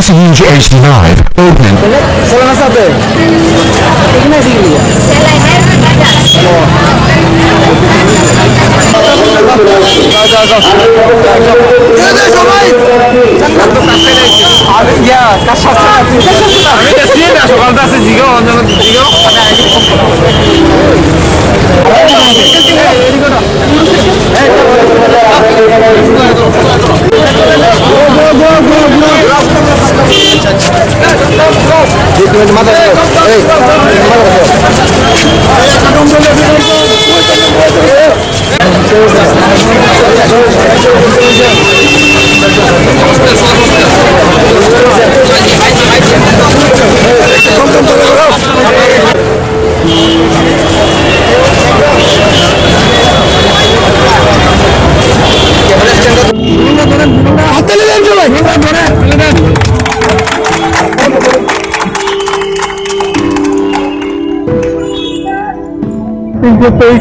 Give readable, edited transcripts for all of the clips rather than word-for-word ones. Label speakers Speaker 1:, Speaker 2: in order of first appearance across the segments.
Speaker 1: Prestige HD Live, open.
Speaker 2: Selamat satu. Ini sih dia.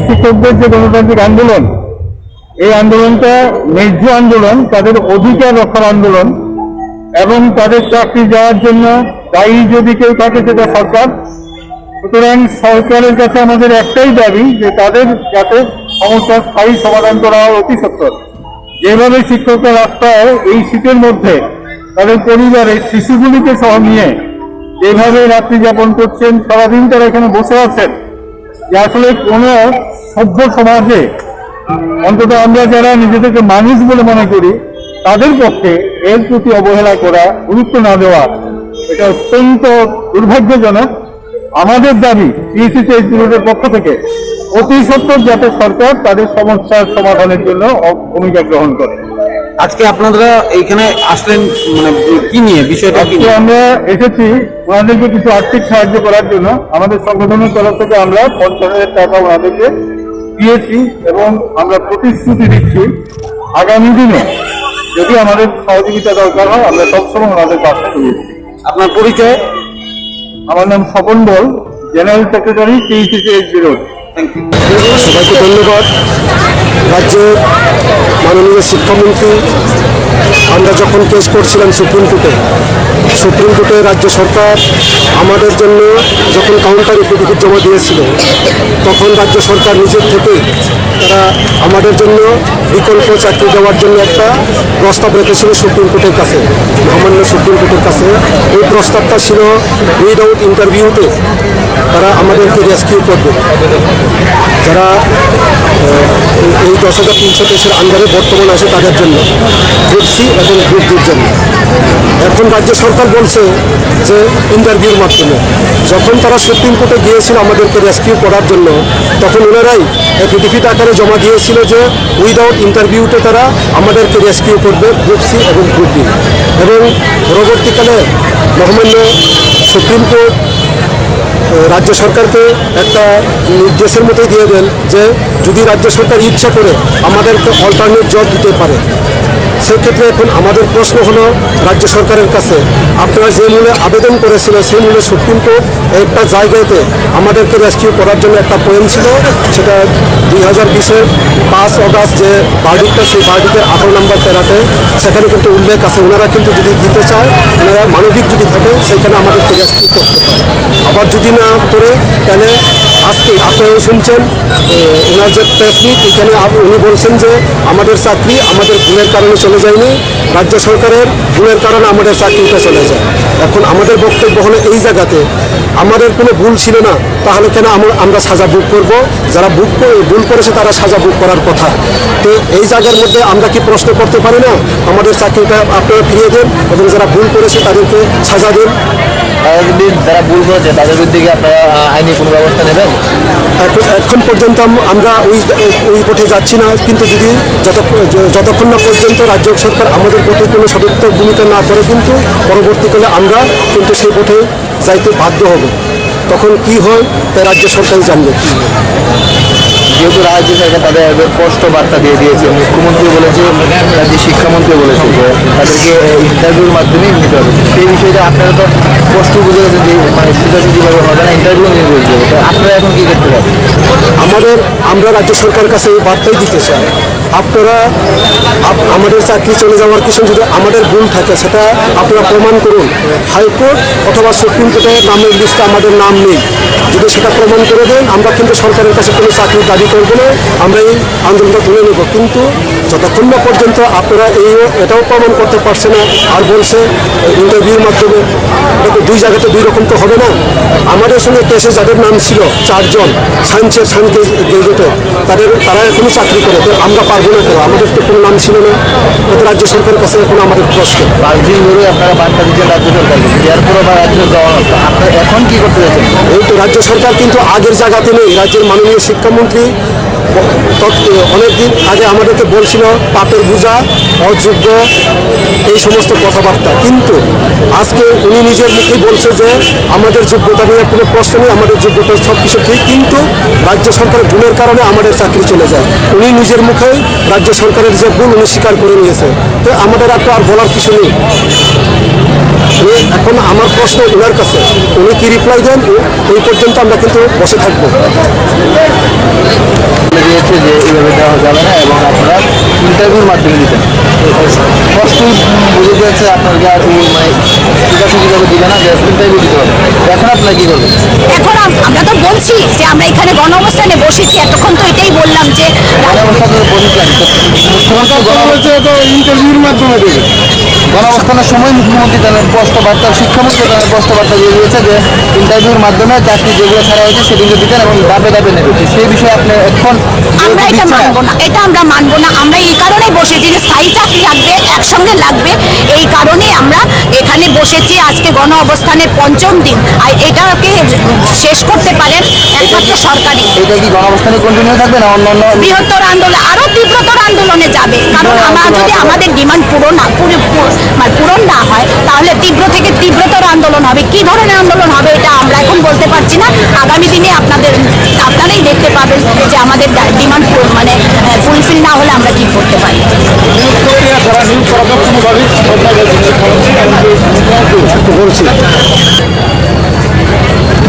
Speaker 2: শিক্ষকদের যে গণতান্ত্রিক আন্দোলন, এই আন্দোলনটা ন্যায্য আন্দোলন, তাদের অধিকার রক্ষার আন্দোলন এবং তাদের চাকরি যাওয়ার জন্য দায়ী যদি কেউ থাকে সেটা সরকার। সুতরাং সরকারের কাছে আমাদের একটাই দাবি যে তাদের যাতে সমস্যার স্থায়ী সমাধান করা হয় অতি সত্বর। যেভাবে শিক্ষকরা রাস্তায় এই শীতের মধ্যে তাদের পরিবারের শিশুগুলিকে সহ নিয়ে যেভাবে রাত্রি যাপন করছেন, সারাদিন তারা এখানে বসে আছেন, যে আসলে কোন সভ্য সমাজে অন্তত আমরা যারা নিজেদেরকে মানুষ বলে মনে করি তাদের পক্ষে এর প্রতি অবহেলা করা, গুরুত্ব না দেওয়া, এটা অত্যন্ত দুর্ভাগ্যজনক। আমাদের দাবি PSCHD পক্ষ থেকে অতি সত্বর যাতে সরকার তাদের সমস্যার সমাধানের জন্য ভূমিকা গ্রহণ করে।
Speaker 3: আজকে আপনারা এইখানে আসলেন মানে কি নিয়ে, বিষয়টা কি?
Speaker 2: আমরা এসেছি ওনাদেরকে কিছু আর্থিক সাহায্য করার জন্য। আমাদের সংগঠনের তরফ থেকে আমরা 50,000 টাকা ওনাদেরকে দিয়েছি এবং আমরা প্রতিশ্রুতি দিচ্ছি আগামী দিনে যদি আমাদের সহযোগিতা দরকার হয় আমরা সবসময় ওনাদের পাশে রয়েছি।
Speaker 3: আপনার পরিচয়?
Speaker 2: আমার নাম Swapan Bal, general secretary PSCHD।
Speaker 3: Thank you.
Speaker 4: সবাইকে ধন্যবাদ। রাজ্যের মাননীয় শিক্ষামন্ত্রী, আমরা যখন কেস করছিলাম সুপ্রিম কোর্টে রাজ্য সরকার আমাদের জন্য যখন কাউন্টার এফিডেভিট জমা দিয়েছিল, তখন রাজ্য সরকার নিজের থেকে তারা আমাদের জন্য বিকল্প চাকরি দেওয়ার জন্য একটা প্রস্তাব রেখেছিল সুপ্রিম কোর্টের কাছে, মহামান্য সুপ্রিম কোর্টের কাছে। এই প্রস্তাবটা ছিল উইদাউট ইন্টারভিউতে তারা আমাদেরকে রেস্কিউ করবে, যারা এই 10,300 দেশের আন্ডারে বর্তমান আছে তাদের জন্য, গ্রুপ সি এবং গ্রুপ ডির জন্য। এখন রাজ্য সরকার বলছে যে ইন্টারভিউর মাধ্যমে। যখন তারা সুপ্রিম কোর্টে গিয়েছিল আমাদেরকে রেস্কিউ করার জন্য, তখন ওনারাই এফিডেভিট আকারে জমা দিয়েছিল যে উইদাউট ইন্টারভিউতে তারা আমাদেরকে রেস্কিউ করবে, গ্রুপ সি এবং গ্রুপ ডি। এবং পরবর্তীকালে মহামান্য সুপ্রিম কোর্ট রাজ্য সরকারকে একটা নির্দেশের মতোই দিয়ে দেন যে যদি রাজ্য সরকার ইচ্ছা করে আমাদেরকে অল্টারনেট জব দিতে পারে। সেক্ষেত্রে এখন আমাদের প্রশ্ন হলো রাজ্য সরকারের কাছে, আপনারা যে মূলে আবেদন করেছিলেন সেই মূলে সুপ্রিম কোর্ট একটা জায়গাতে আমাদেরকে রেস্কিউ করার জন্য একটা পয়েন্ট ছিল, সেটা 2020-এর 5 অগাস্ট যে বার্ডিকটা, সেই বার্ডিকের 18 নম্বর প্যারাতে সেখানে কিন্তু উল্লেখ আছে ওনারা কিন্তু যদি দিতে চায়, ওনারা মানবিক যদি থাকে সেখানে আমাদেরকে রেস্কিউ করতে পারে। আবার যদি না করে তাহলে আজকে আপনারা শুনছেন ওনার যে প্রেস মিট, এখানে উনি বলছেন যে আমাদের চাকরি আমাদের ভুলের কারণে চলে যায়নি, রাজ্য সরকারের ভুলের কারণে আমাদের চাকরিটা চলে যায়। এখন আমাদের বক্তব্য হলো এই জায়গাতে আমাদের কোনো ভুল ছিল না, তাহলে কেন আমরা সাজা ভোগ করব? যারা ভুল করেছে তারা সাজা ভোগ করার কথা। তো এই জায়গার মধ্যে আমরা কি প্রশ্ন করতে পারি না আমাদের চাকরিটা আপনারা ফিরিয়ে দেন এবং যারা ভুল করেছে তাদেরকে সাজা দেন?
Speaker 3: যারা ভুল করেছে তাদের বিরুদ্ধে আপনারা আইনি কোনো ব্যবস্থা নেবেন?
Speaker 4: এখন পর্যন্ত আমরা ওই পথে যাচ্ছি না, কিন্তু যদি যতক্ষণ না পর্যন্ত রাজ্য সরকার আমাদের পথে কোনো সদর্থক ভূমিকা না করে, কিন্তু পরবর্তীকালে আমরা কিন্তু সেই পথে যাইতে বাধ্য হব। তখন কি হয় তা রাজ্য সরকারই জানবে।
Speaker 3: যেহেতু রাজ্য সরকার তাদের স্পষ্ট বার্তা দিয়ে দিয়েছে, মুখ্যমন্ত্রী বলেছে, রাজ্যের শিক্ষামন্ত্রী বলেছে যে তাদেরকে ইন্টারভিউর মাধ্যমে নিতে হবে। সেই বিষয়টা আপনারা তো স্পষ্ট বুঝে গেছেন যে মানে সোজাসুজিভাবে হবে না, ইন্টারভিউ নিয়ে বলছে। তো আপনারা এখন কী করতে পারেন?
Speaker 4: আমরা রাজ্য সরকারের কাছে বার্তাই দিতে চাই আপনারা আমাদের চাকরি চলে যাওয়ার পিছনে যদি আমাদের ভুল থাকে সেটা আপনারা প্রমাণ করুন। হাইকোর্ট অথবা সুপ্রিম কোর্টের নামের লিস্টে আমাদের নাম নেই, যদি সেটা প্রমাণ করে দেন আমরা কিন্তু সরকারের কাছে কোনো চাকরির দাবি করবো না, আমরা এই আন্দোলনটা তুলে নেব। কিন্তু যতক্ষণ না পর্যন্ত আপনারা এটাও প্রমাণ করতে পারছে না আর বলছে ইন্টারভিউর মাধ্যমে, এটা তো দুই জায়গাতে দুই রকম তো হবে না। আমাদের সঙ্গে কেসে যাদের নাম ছিল 4 জন সায়েন্সের গ্রাজুয়েটে, তারা এখনো চাকরি করে, তো আমরা পারবো না কেন? আমাদের তো কোনো নাম ছিল না। এটা রাজ্য সরকারের কাছে এখন আমাদের প্রশ্ন।
Speaker 3: 5 দিন ধরে আপনারা বার্তা দিচ্ছেন রাজ্য সরকারকে, এরপরও বা রাজ্য আপনারা এখন কি করতে যাচ্ছেন?
Speaker 4: এই তো রাজ্য সরকার কিন্তু আগের জায়গাতে নেই। রাজ্যের মাননীয় শিক্ষামন্ত্রী অনেকদিন আগে আমাদেরকে বলছিল পাপের বোঝা, অযোগ্য, এই সমস্ত কথাবার্তা, কিন্তু আজকে উনি নিজের মুখেই বলছে যে আমাদের যোগ্যতা নিয়ে কোনো প্রশ্ন নেই, আমাদের যোগ্যতা সব কিছু ঠিক, কিন্তু রাজ্য সরকারের ভুলের কারণে আমাদের চাকরি চলে যায়। উনি নিজের মুখেই রাজ্য সরকারের যে ভুল উনি স্বীকার করে নিয়েছে, তো আমাদের আর বলার কিছু নেই। এখন আমার প্রশ্ন ওনার কাছে, উনি কি রিপ্লাই দেন এই পর্যন্ত আমরা কিন্তু বসে থাকবো।
Speaker 3: দিয়েছে যে এইভাবে দেওয়া যাবে না এবং আপনারা ইন্টারভিউর মাধ্যমে দিতেন, স্পষ্টই বুঝে যাচ্ছে আপনাকে আর মানে কীভাবে দিবে না, যে ইন্টারভিউ দিতে হবে। এখন আপনারা কী করবেন?
Speaker 5: এখন আমরা তো বলছি যে আমরা এখানে গণ অবস্থানে বসেছি, এতক্ষণ তো এটাই বললাম যে
Speaker 2: ইন্টারভিউর মাধ্যমে দেবে।
Speaker 3: গণঅবস্থানের সময় মুখ্যমন্ত্রী তাদের স্পষ্ট বার্তা, শিক্ষামন্ত্রী তাদের স্পষ্ট বার্তা দিয়ে দিয়েছে যে ইন্টারভিউর মাধ্যমে চাকরি যেগুলো ছাড়া হয়েছে সেগুলো দিতেন এবং ধাপে ধাপে নেবে। সেই বিষয়ে আপনি এখন
Speaker 5: আমরা এটা মানবো না, এটা আমরা মানবো না। আমরা এই কারণেই বসেছি যে স্থায়ী চাকরি লাগবে, একসঙ্গে লাগবে, এই কারণে আমরা এখানে বসেছি। আজকে গণ অবস্থানের 5ম দিন, আর এটাকে শেষ করতে পারেন একমাত্র সরকারি।
Speaker 3: এটা কি গণঅবস্থানে কন্টিনিউ থাকবে না অন্যান্য
Speaker 5: বৃহত্তর আন্দোলন, আরো তীব্রতর আন্দোলনে যাবে? কারণ আমরা যদি আমাদের ডিমান্ড পূরণ না হয় তাহলে তীব্র থেকে তীব্রতর আন্দোলন হবে। কি ধরনের আন্দোলন হবে এটা আমরা এখন বলতে পারছি না। আগামী দিনে আপনারাই দেখতে পাবেন যে আমাদের ডিমান্ড ফুলফিল না হলে আমরা কি করতে পারি।
Speaker 4: বলছি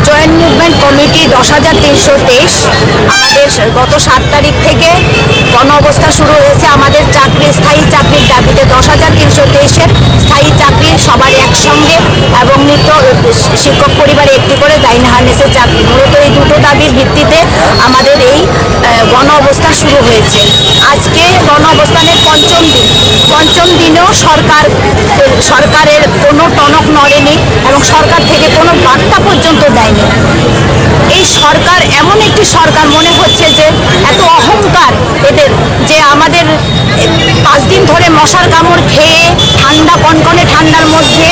Speaker 5: জয়েন্ট মুভমেন্ট কমিটি 10,323 আমাদের গত 7 তারিখ থেকে গণ অবস্থা শুরু হয়েছে। আমাদের স্থায়ী চাকরির দাবিতে 10,323-এর স্থায়ী চাকরি সবার একসঙ্গে এবং নিত্য শিক্ষক পরিবারে একটি করে লাইন হার্নেসের চাকরি, মূলত এই দুটো দাবির ভিত্তিতে আমাদের এই গণ অবস্থা শুরু হয়েছে। আজকে গণ অবস্থানের 5ম দিন, 5ম দিনেও সরকারের কোনো টনক নড়েনি এবং সরকার থেকে কোনো বার্তা পর্যন্ত দেয়নি। এই সরকার এমন একটি সরকার, মনে হচ্ছে যে এত অহংকার এদের, যে আমাদের 5 দিন ধরে মশার কামড় খেয়ে কনকনে ঠান্ডার মধ্যে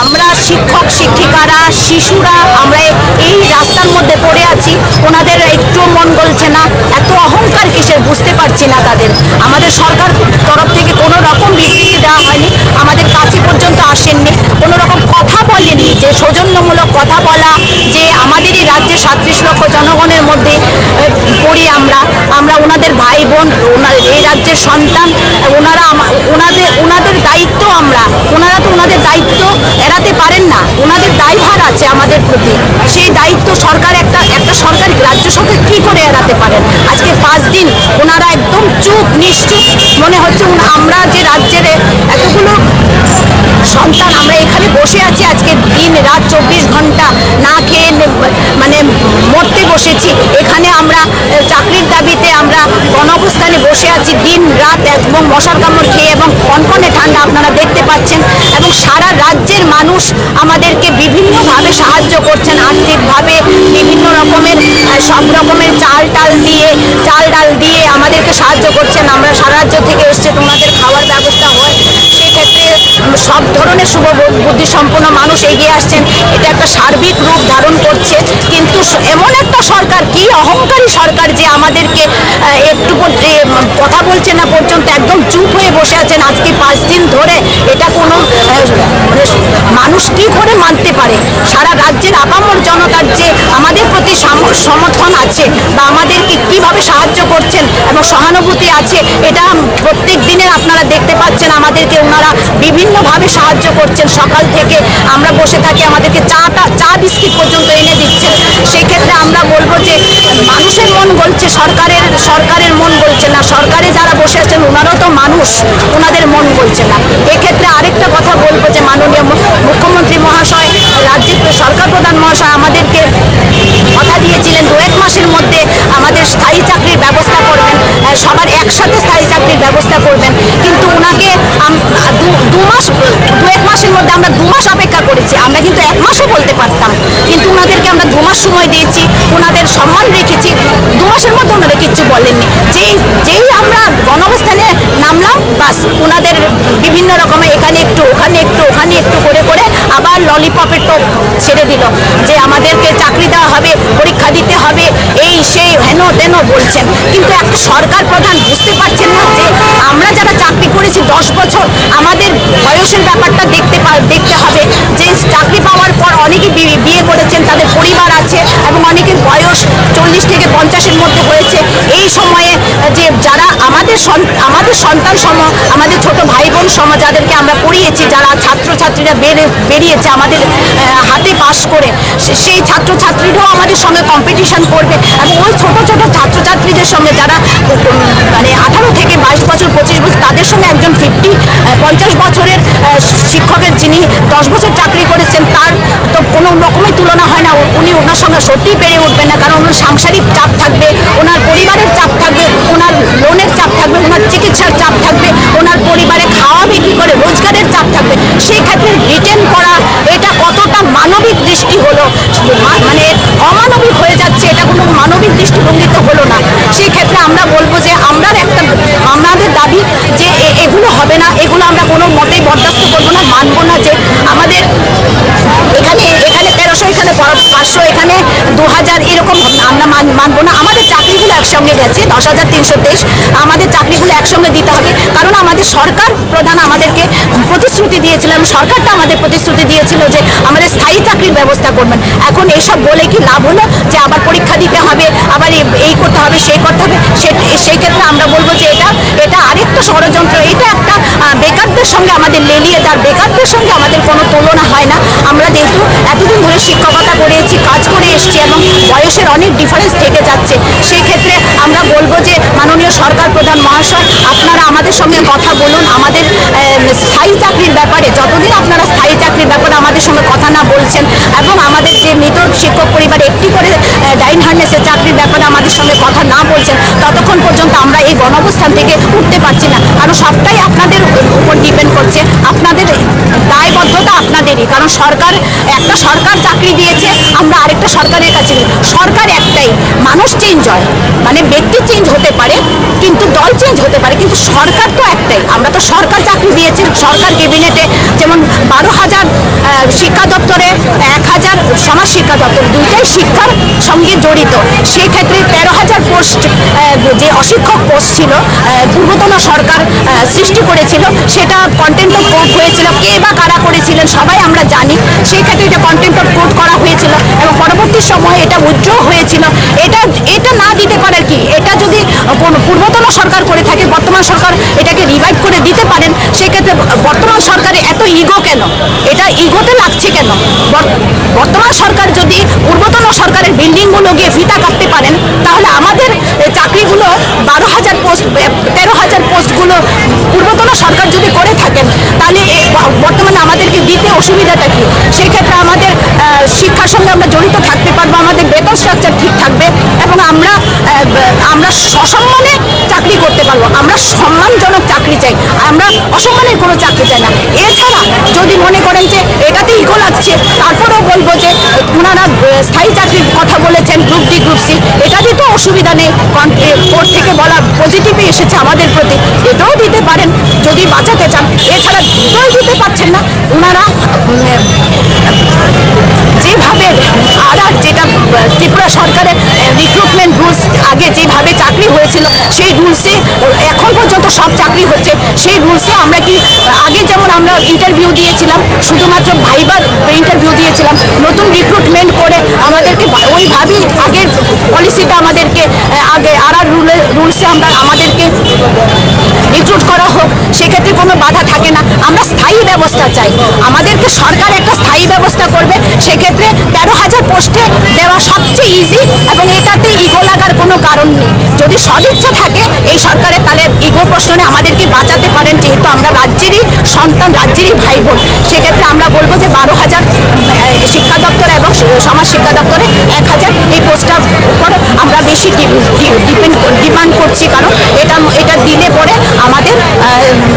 Speaker 5: আমরা শিক্ষক শিক্ষিকারা, শিশুরা আমরা এই রাস্তার মধ্যে পড়ে আছি, ওনাদের একটু মন গলছে না। এত অহংকার কিসের বুঝতে পারছি না তাদের। আমাদের সরকার তরফ থেকে কোনো রকম বিবৃতি দেওয়া হয়নি, আমাদের কাছে পর্যন্ত আসেননি, কোনো রকম কথা বলেনি, যে সৌজন্যমূলক কথা বলা, যে আমাদের এই রাজ্যে 37 লক্ষ জনগণের মধ্যে পড়ি আমরা ওনাদের ভাই বোন, এই রাজ্যের সন্তান, ওনাদের দায়িত্ব ওনারা তো ওনাদের দায়িত্ব এড়াতে পারেন না, ওনাদের দায়ভার আছে আমাদের প্রতি। সেই দায়িত্ব সরকার একটা সরকার, রাজ্য সরকার কী করে এড়াতে পারেন? আজকে 5 দিন ওনারা একদম চুপ, নিশ্চুপ, মনে হচ্ছে আমরা যে রাজ্যের এতগুলো সন্তান আমরা এখানে বসে আছি, আজকে দিন রাত 24 ঘন্টা না খেয়ে মরতে বসেছি। এখানে আমরা চাকরির দাবিতে আমরা গণঅবস্থানে বসে আছি দিন রাত এবং মশার কামড় খেয়ে এবং কনকনে ঠান্ডা আপনারা দেখতে পাচ্ছেন। এবং সারা রাজ্যের মানুষ আমাদেরকে বিভিন্নভাবে সাহায্য করছেন, আর্থিকভাবে বিভিন্ন রকমের সব রকমের চাল ডাল দিয়ে আমাদেরকে সাহায্য করছেন। আমরা সারা রাজ্য থেকে এসছে, তোমাদের খাওয়ার ব্যবস্থা হয়, সেক্ষেত্রে সব ধরনের শুভ বুদ্ধি সম্পন্ন মানুষ এগিয়ে আসছেন। এটা একটা সার্বিক রূপ ধারণ করছে। কিন্তু এমন একটা সরকার, কি অহংকারী সরকার, যে আমাদেরকে একটু কথা বলছে না পর্যন্ত, একদম চুপ হয়ে বসে আছেন আজকে 5 দিন ধরে। এটা কোনো মানুষ কি করে মানতে পারে? সারা রাজ্যের আপামর জনতার যে আমাদের প্রতি সমর্থন আছে বা আমাদেরকে কিভাবে সাহায্য করছেন এবং সহানুভূতি আছে, এটা প্রত্যেক দিনের আপনারা দেখতে পাচ্ছেন আমাদেরকে ওনারা বিভিন্নভাবে সাহায্য করছেন। সকাল থেকে আমরা বসে থাকি, আমাদেরকে চা বিস্কিট পর্যন্ত এনে দিচ্ছেন। সেই ক্ষেত্রে আমরা বলবো যে মানুষের মন গলছে, সরকারের মন গলছে না। সরকারে যারা বসে আছেন ওনারাও তো মানুষ, ওনাদের মন গলছে না। এক্ষেত্রে আরেকটা কথা বলবো যে মাননীয় মুখ্যমন্ত্রী মহাশয়, রাজ্যের সরকার প্রধান মহাশয় আমাদেরকে কথা দিয়েছিলেন 2-1 মাসের মধ্যে আমাদের স্থায়ী চাকরির ব্যবস্থা করবেন, সবার একসাথে স্থায়ী চাকরির ব্যবস্থা করবেন। কিন্তু ওনাকে 2-1 মাসের মধ্যে আমরা 2 মাস অপেক্ষা করেছি। আমরা কিন্তু 1 মাসও বলতে পারতাম, কিন্তু ওনাদেরকে আমরা 2 মাস সময় দিয়েছি, ওনাদের সম্মান রেখেছি। 2 মাসের মধ্যে ওনারা কিচ্ছু বলেননি। যেই আমরা গণঅবস্থানে নামলাম, বাস ওনাদের বিভিন্ন রকমের এখানে একটু ওখানে একটু ওখানে একটু করে করে আবার ললিপপের টোপ ছেড়ে দিল যে আমাদেরকে চাকরি দেওয়া হবে, পরীক্ষা দিতে হবে, এই সেই হেন তেন বলছেন। কিন্তু একটা সরকার প্রধান বুঝতে পারছেন না যে আমরা যারা চাকরি করেছি 10 বছর, আমাদের বয়সের ব্যাপারটা দেখতে হবে। যে চাকরি পাওয়ার পর অনেকে বিয়ে করেছেন, তাদের পরিবার আছে এবং অনেকের বয়স 40 থেকে 50-এর মধ্যে হয়েছে। এই সময়ে যে যারা আমাদের সন্তান সম, আমাদের ছোট ভাই বোন সম, যাদেরকে আমরা পড়িয়েছি, যারা ছাত্রছাত্রীরা বেরিয়েছে আমাদের হাতে পাশ করে, সেই ছাত্রছাত্রীরাও আমাদের সঙ্গে কম্পিটিশন করবে। এবং ওই ছোট ছোট ছাত্রছাত্রীদের সঙ্গে যারা মানে 18 থেকে 22 বছর 25 বছর, তাদের সঙ্গে একজন 50 বছরের শিক্ষকের যিনি 10 বছর চাকরি করেছেন, তার তো কোনো রকমের তুলনা হয় না। উনি ওনার সঙ্গে সত্যিই পেরে উঠবেন না, কারণ ওনার সাংসারিক চাপ থাকবে, ওনার পরিবারের চাপ থাকবে, ওনার লোনের চাপ থাকবে, ওনার চিকিৎসার চাপ থাকবে, ওনার পরিবারে খাওয়া বিক্রি করে রোজগারের চাপ থাকবে। সেই ক্ষেত্রে রিটেন করা এটা কতটা মানবিক দৃষ্টি হলো, মানে অমানবিক হয়ে যাচ্ছে, এটা কোনো মানবিক দৃষ্টিভঙ্গি তো হলো না। সেই ক্ষেত্রে আমরা বলবো যে আমাদের দাবি যে এগুলো হবে না, এগুলো আমরা কোনো মতেই বরদাস্ত করবো না, মানবো না। যে আমাদের এখানে 1300, এখানে 500, এখানে 2000 এরকম আমরা মানবো না। আমাদের চাকরিগুলো একসঙ্গে গেছে 10,323, আমাদের চাকরিগুলো একসঙ্গে দিতে হবে। কারণ আমাদের সরকার প্রধান আমাদেরকে প্রতিশ্রুতি দিয়েছিলেন, সরকারটা আমাদের প্রতিশ্রুতি দিয়েছিল যে আমাদের স্থায়ী চাকরির ব্যবস্থা করবেন। এখন এসব বলে কি লাভ হলো? যে আবার পরীক্ষা দিতে হবে, আবার এই করতে হবে, সেই করতে হবে। সেই ক্ষেত্রে আমরা বলবো যে এটা আরেকটা ষড়যন্ত্র, এটা একটা বেকারদের সঙ্গে আমাদের লেলিয়ে দেওয়ার, বেকারদের সঙ্গে আমাদের কোনো তুলনা হয় না। আমরা যেহেতু এতদিন ধরে শিক্ষকতা করেছি, কাজ করে এসেছি এবং বয়সের অনেক ডিফারেন্স থেকে যাচ্ছে, সেই ক্ষেত্রে আমরা বলবো যে মাননীয় সরকার প্রধান মহাশয়, আপনারা আমাদের সঙ্গে কথা বলুন। আমাদের স্থায়ী চাকরির ব্যাপারে, যতদিন আপনারা স্থায়ী চাকরির ব্যাপারে আমাদের সঙ্গে কথা না বলছেন এবং আমাদের যে মৃত শিক্ষক পরিবারে একটি করে ডাইন হার্নেসের চাকরির ব্যাপারে আমাদের সঙ্গে কথা না বলছেন, ততক্ষণ পর্যন্ত আমরা এই গণঅবস্থান থেকে উঠতে পারছি না। কারণ সবটাই আপনাদের উপর ডিপেন্ড করছে, আপনাদের দায়বদ্ধতা আপনাদেরই। কারণ একটা সরকার চাকরি দিয়েছে, আমরা আরেকটা সরকারের কাছে। সরকার একটাই, মানুষ চেঞ্জ হয়, মানে ব্যক্তি চেঞ্জ হতে পারে, কিন্তু দল চেঞ্জ হতে পারে, কিন্তু সরকার তো একটাই। আমরা তো সরকার চাকরি দিয়েছি, সরকার ক্যাবিনেটে যেমন 12,000 শিক্ষা দপ্তরে, 1,000 সমাজ শিক্ষা দপ্তর, দুইটাই শিক্ষার সঙ্গে জড়িত। সেই ক্ষেত্রে 13,000 পোস্ট, যে অশিক্ষক পোস্ট ছিল, পূর্বতন সরকার সৃষ্টি করেছিল, সেটা কন্টেম্প্ট অফ কোর্ট হয়েছিল। কে বা কারা করেছিলেন সবাই আমরা জানি। সেই ক্ষেত্রে এটা কন্টেম্প্ট অফ কোর্ট করা হয়েছিল এবং পরবর্তী সময়ে এটা উইথড্র হয়েছিল। এটা না দিতে পারে কি, এটা যদি পূর্বতন সরকার করে থাকে, বর্তমান সরকার এটাকে রিভাইভ করে দিতে পারেন। সেক্ষেত্রে বর্তমান সরকারে এত ইগো কেন, এটা ইগোতে লাগছে কেন? বর্তমান সরকার যদি পূর্বতন সরকারের বিল্ডিংগুলো গিয়ে ফিতা কাটতে পারেন, তাহলে আমাদের চাকরিগুলো 12,000 পোস্ট, 13,000 পোস্টগুলো পূর্বতন সরকার যদি করে থাকেন, তাহলে বর্তমানে আমাদেরকে দিতে অসুবিধাটা কি? সেই ক্ষেত্রে আমাদের শিক্ষার সঙ্গে আমরা জড়িত থাকতে পারবো, আমাদের বেতন স্ট্রাকচার ঠিক থাকবে এবং আমরা সসম্মানে চাকরি করতে পারবো। আমরা সম্মানজনক চাকরি চাই, আমরা অসম্মানের কোনো চাকরি চাই না। এছাড়া যদি মনে করেন যে এটাতে ইগো লাগছে, তারপরেও বলবো যে ওনারা স্থায়ী চাকরির কথা বলেছেন, গ্রুপ ডি গ্রুপ সি, এটা দিতে অসুবিধা নেই। কোর্ট থেকে বলা পজিটিভই এসেছে আমাদের প্রতি, এটাও দিতে পারেন যদি বাঁচাতে চান। এছাড়া দুটোই দিতে পারছেন না ওনারা। যেভাবে যেটা ত্রিপুরা সরকারের রিক্রুটমেন্ট রুলস, আগে যেভাবে চাকরি হয়েছিল সেই রুলসে এখন পর্যন্ত সব চাকরি হচ্ছে, সেই রুলসে আমরা কি আগে যেমন আমরা ইন্টারভিউ দিয়েছিলাম, শুধুমাত্র ভাইবার ইন্টারভিউ দিয়েছিলাম, নতুন রিক্রুটমেন্ট করে আমাদেরকে ওইভাবেই আগের পলিসিটা আমাদেরকে আগে রুলসে আমাদেরকে রিক্রুট করা হোক, সেক্ষেত্রে কোনো বাধা থাকে না। আমরা স্থায়ী ব্যবস্থা চাই, আমাদেরকে সরকার একটা স্থায়ী ব্যবস্থা করবে, সেক্ষেত্রে 13,000 পোস্টে দেওয়া সবচেয়ে ইজি, এবং এটাতে ইগো লাগার কোনো কারণ নেই। যদি সদিচ্ছা থাকে এই সরকারের, তাহলে ইগো প্রশ্ন নিয়ে আমাদেরকে বাঁচাতে পারেন, যেহেতু আমরা রাজ্যেরই সন্তান, রাজ্যেরই ভাই বোন। সেক্ষেত্রে আমরা বলবো যে 12,000 শিক্ষা দপ্তর এবং সমাজ শিক্ষা দপ্তরে 1,000 এই পোস্টটার উপর আমরা বেশি ডিমান্ড করছি, কারণ এটা দিলে পরে আমাদের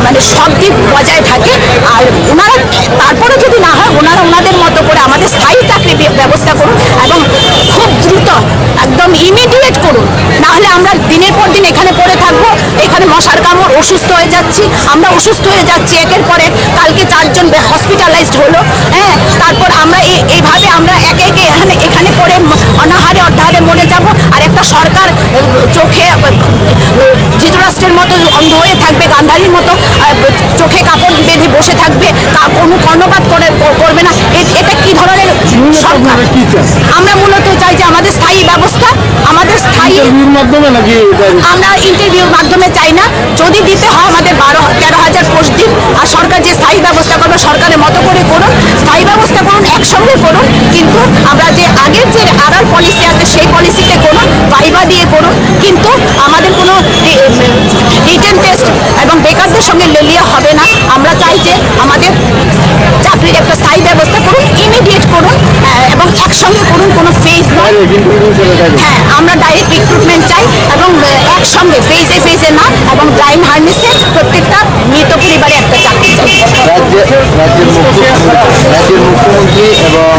Speaker 5: মানে সব দিক বজায় থাকে। আর ওনারা তারপরে যদি না হয়, ওনাদের মতো করে আমাদের স্থায়ী চাকরি ব্যবস্থা করুন, এবং খুব দ্রুত একদম ইমিডিয়েট করুন, না হলে আমরা দিনের পর দিন এখানে পড়ে থাকবো, এখানে মশার কামড়, অসুস্থ হয়ে যাচ্ছি, আমরা অসুস্থ হয়ে যাচ্ছি একের পর এক। কালকে 4 জন হসপিটালাইজড হলো, হ্যাঁ, তারপর আমরা এইভাবে আমরা একে একে এখানে পড়ে অনাহারে অর্ধাহারে মরে যাব। আর একটা সরকার চোখে ধৃতরাষ্ট্রের মতো অন্ধ হয়ে থাকবে, গান্ধারীর মতো চোখে কাপড় বেঁধে বসে থাকবে, কোনো কর্ণপাত করবে না। এটা কি ধরনের সরকার? আমরা মূলত চাই যে আমাদের স্থায়ী ব্যবস্থা, আমাদের স্থায়ী
Speaker 2: মাধ্যমে নাকি
Speaker 5: আমরা ইন্টারভিউর মাধ্যমে চাই না, যদি দিতে হয় আমাদের 13,000 পোস্ট দিন, আর সরকার যে স্থায়ী ব্যবস্থা করবে সরকারের মতো করে করুন, স্থায়ী ব্যবস্থা করুন, একসঙ্গে করুন। কিন্তু আমরা যে আগের যে আদার পলিসি আছে সেই পলিসিতে করুন, ভাইবা দিয়ে করুন, কিন্তু আমাদের কোনো রিটেন টেস্ট এবং বেকারদের সঙ্গে লেলিয়া হবে না। আমরা চাই যে আমাদের চাকরির একটা স্থায়ী ব্যবস্থা করুন, ইমিডিয়েট করুন, এবং একসঙ্গে করুন, কোনো ফেজ নয়। হ্যাঁ, আমরা ডাইরেক্ট রিক্রুটমেন্ট চাই, এবং একসঙ্গে ফেজে না, এবং ব্লাইন্ড হার্নেসে প্রত্যেকটা মৃত পরিবারে একটা চাকরি চাই।
Speaker 3: রাজ্যের মুখ্যমন্ত্রী এবং